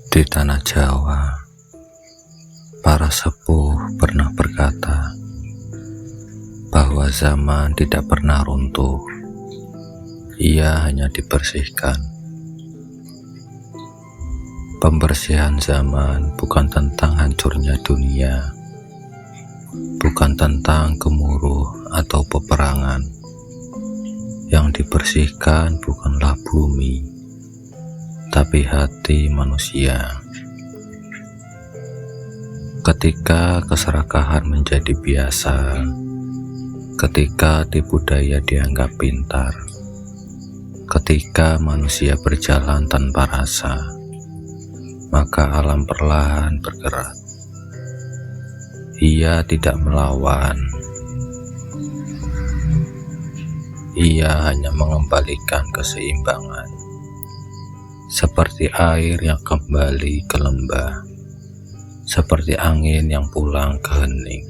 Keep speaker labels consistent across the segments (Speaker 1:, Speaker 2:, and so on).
Speaker 1: Di tanah Jawa, para sepuh pernah berkata bahwa zaman tidak pernah runtuh, ia hanya dibersihkan. Pembersihan zaman bukan tentang hancurnya dunia, bukan tentang gemuruh atau peperangan. Yang dibersihkan bukanlah bumi, tapi hati manusia. Ketika keserakahan menjadi biasa, ketika tipu daya dianggap pintar, ketika manusia berjalan tanpa rasa, maka alam perlahan bergerak. Ia tidak melawan, ia hanya mengembalikan keseimbangan, seperti air yang kembali ke lembah, seperti angin yang pulang ke hening.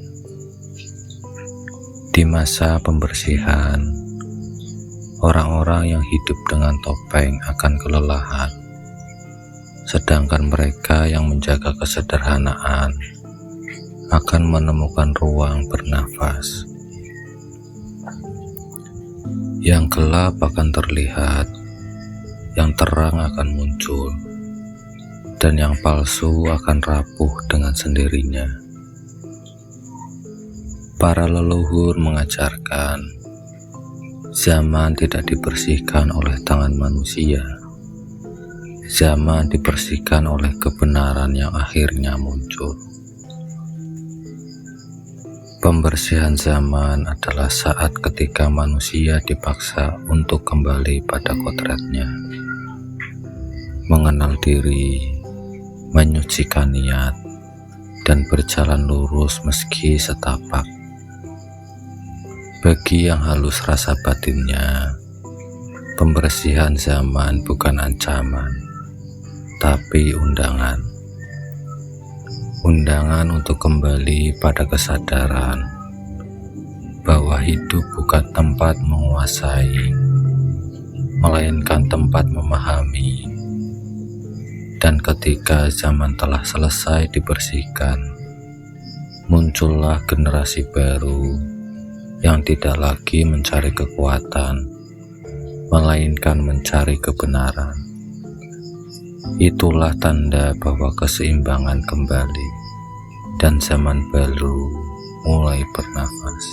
Speaker 1: Di masa pembersihan, orang-orang yang hidup dengan topeng akan kelelahan, sedangkan mereka yang menjaga kesederhanaan akan menemukan ruang bernafas. Yang gelap akan terlihat, yang terang akan muncul, dan yang palsu akan rapuh dengan sendirinya. Para leluhur mengajarkan, zaman tidak dibersihkan oleh tangan manusia. Zaman dibersihkan oleh kebenaran yang akhirnya muncul. Pembersihan zaman adalah saat ketika manusia dipaksa untuk kembali pada kodratnya, mengenal diri, menyucikan niat, dan berjalan lurus meski setapak. Bagi yang halus rasa batinnya, pembersihan zaman bukan ancaman, tapi undangan. Undangan untuk kembali pada kesadaran bahwa hidup bukan tempat menguasai, melainkan tempat memahami. Dan ketika zaman telah selesai dibersihkan, muncullah generasi baru yang tidak lagi mencari kekuatan, melainkan mencari kebenaran. Itulah tanda bahwa keseimbangan kembali dan zaman baru mulai bernafas.